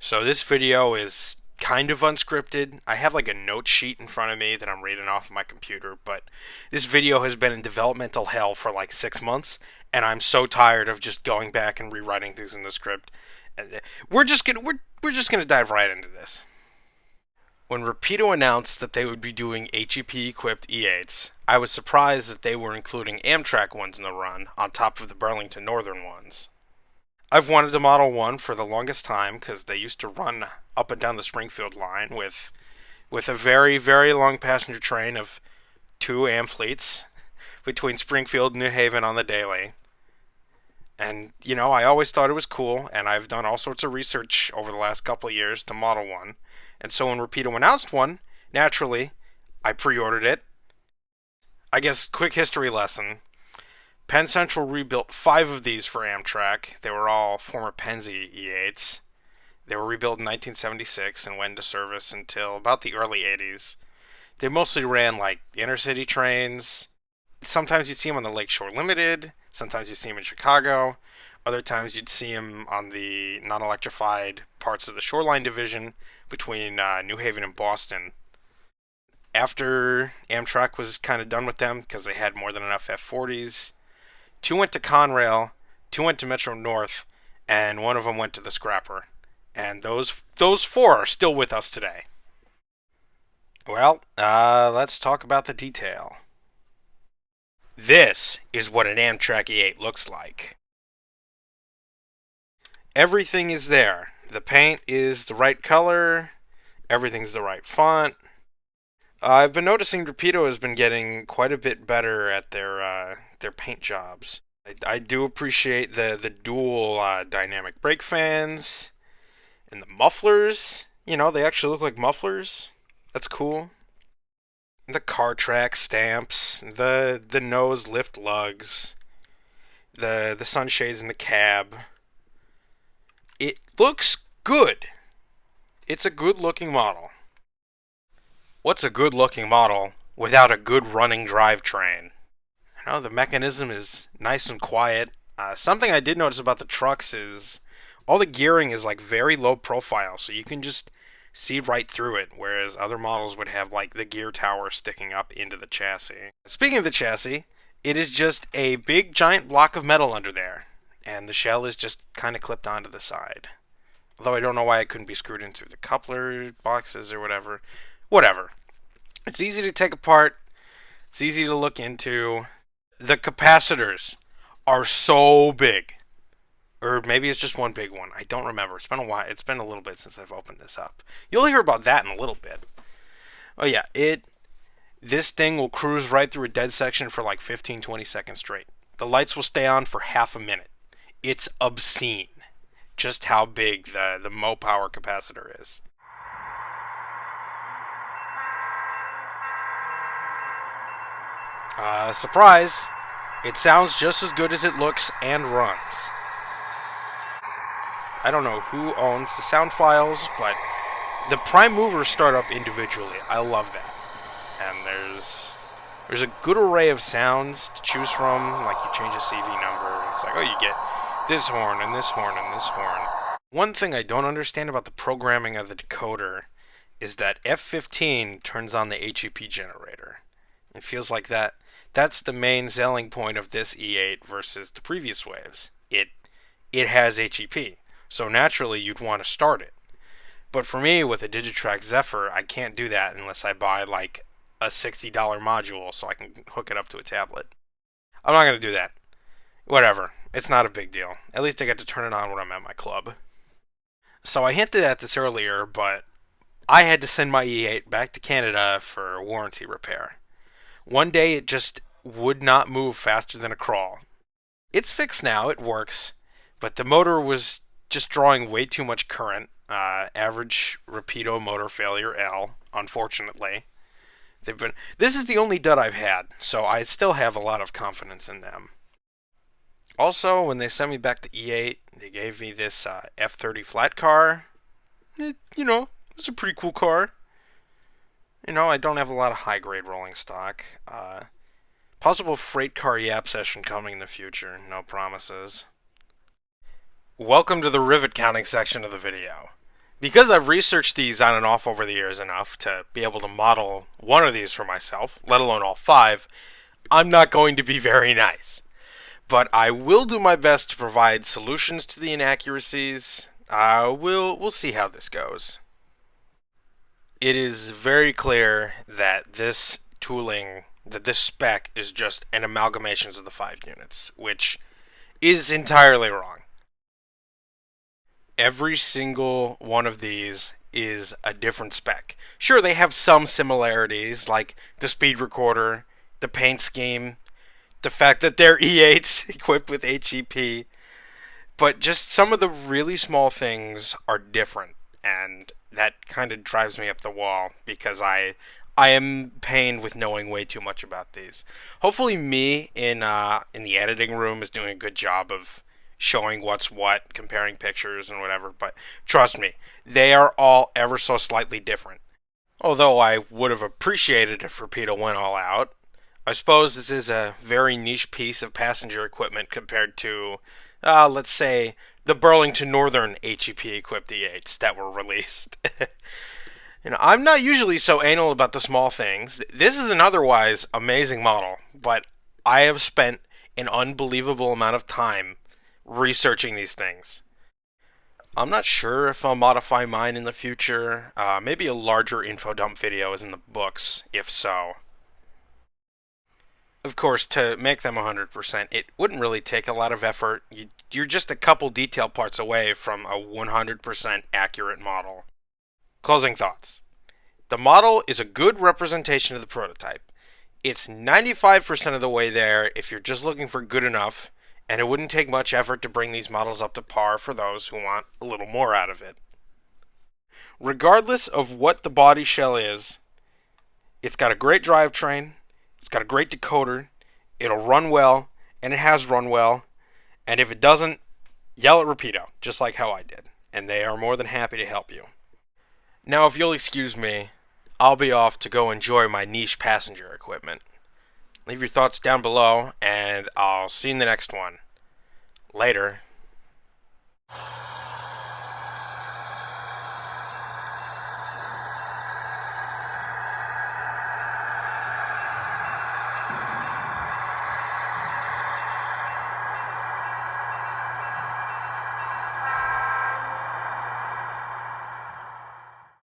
So this video is kind of unscripted. I have like a note sheet in front of me that I'm reading off of my computer, but this video has been in developmental hell for like 6 months, and I'm so tired of just going back and rewriting things in the script. And we're just gonna dive right into this. When Rapido announced that they would be doing HEP equipped E8s, I was surprised that they were including Amtrak ones in the run on top of the Burlington Northern ones. I've wanted a Model 1 for the longest time because they used to run up and down the Springfield line with a very, very long passenger train of two AM fleets between Springfield and New Haven on the daily. And, I always thought it was cool, and I've done all sorts of research over the last couple of years to model one. And so when Rapido announced one, naturally, I pre-ordered it. I guess, quick history lesson. Penn Central rebuilt 5 of these for Amtrak. They were all former Pennsy E8s. They were rebuilt in 1976 and went into service until about the early 80s. They mostly ran like intercity trains. Sometimes you'd see them on the Lakeshore Limited. Sometimes you'd see them in Chicago. Other times you'd see them on the non-electrified parts of the Shoreline Division between New Haven and Boston. After Amtrak was kind of done with them because they had more than enough F40s, 2 went to Conrail, 2 went to Metro North, and 1 of them went to the Scrapper. And those 4 are still with us today. Well, let's talk about the detail. This is what an Amtrak E8 looks like. Everything is there. The paint is the right color. Everything's the right font. I've been noticing Rapido has been getting quite a bit better at their paint jobs. I do appreciate the dual dynamic brake fans and the mufflers. They actually look like mufflers. That's cool. The car track stamps, the nose lift lugs, the sunshades in the cab. It looks good. It's a good looking model. What's a good looking model without a good running drivetrain? The mechanism is nice and quiet. Something I did notice about the trucks is all the gearing is like very low profile, so you can just see right through it, whereas other models would have like the gear tower sticking up into the chassis. Speaking of the chassis, it is just a big giant block of metal under there, and the shell is just kind of clipped onto the side. Although I don't know why it couldn't be screwed in through the coupler boxes or whatever. Whatever. It's easy to take apart. It's easy to look into. The capacitors are so big. Or maybe it's just one big one. I don't remember. It's been a while. It's been a little bit since I've opened this up. You'll hear about that in a little bit. Oh yeah, this thing will cruise right through a dead section for like 15-20 seconds straight. The lights will stay on for half a minute. It's obscene just how big the Mo power capacitor is. Surprise! It sounds just as good as it looks and runs. I don't know who owns the sound files, but the prime movers start up individually. I love that. And there's a good array of sounds to choose from. Like you change a CV number, it's like, oh, you get this horn and this horn and this horn. One thing I don't understand about the programming of the decoder is that F15 turns on the HEP generator. It feels like that's the main selling point of this E8 versus the previous waves. It has HEP, so naturally you'd want to start it. But for me, with a Digitrack Zephyr, I can't do that unless I buy like a $60 module so I can hook it up to a tablet. I'm not going to do that. Whatever. It's not a big deal. At least I get to turn it on when I'm at my club. So I hinted at this earlier, but I had to send my E8 back to Canada for warranty repair. One day it just would not move faster than a crawl. It's fixed now, it works, but the motor was just drawing way too much current. Average Rapido motor failure L, unfortunately. This is the only dud I've had, so I still have a lot of confidence in them. Also, when they sent me back to E8, they gave me this F30 flat car. It's a pretty cool car. I don't have a lot of high-grade rolling stock. Possible freight car yap session coming in the future. No promises. Welcome to the rivet counting section of the video. Because I've researched these on and off over the years enough to be able to model one of these for myself, let alone all five, I'm not going to be very nice. But I will do my best to provide solutions to the inaccuracies. We'll see how this goes. It is very clear that this spec is just an amalgamation of the five units, which is entirely wrong. Every single one of these is a different spec. Sure, they have some similarities, like the speed recorder, the paint scheme, the fact that they're E8s equipped with HEP, but just some of the really small things are different, and that kind of drives me up the wall because I am pained with knowing way too much about these. Hopefully, me in the editing room is doing a good job of showing what's what, comparing pictures and whatever. But trust me, they are all ever so slightly different. Although I would have appreciated if Rapido went all out. I suppose this is a very niche piece of passenger equipment compared to, let's say, the Burlington Northern HEP equipped E8s that were released. I'm not usually so anal about the small things. This is an otherwise amazing model, but I have spent an unbelievable amount of time researching these things. I'm not sure if I'll modify mine in the future. Maybe a larger info dump video is in the books, if so. Of course, to make them 100%, it wouldn't really take a lot of effort. You're just a couple detail parts away from a 100% accurate model. Closing thoughts. The model is a good representation of the prototype. It's 95% of the way there if you're just looking for good enough, and it wouldn't take much effort to bring these models up to par for those who want a little more out of it. Regardless of what the body shell is, it's got a great drivetrain, it's got a great decoder, it'll run well, and it has run well, and if it doesn't, yell at Rapido, just like how I did, and they are more than happy to help you. Now, if you'll excuse me, I'll be off to go enjoy my niche passenger equipment. Leave your thoughts down below, and I'll see you in the next one. Later.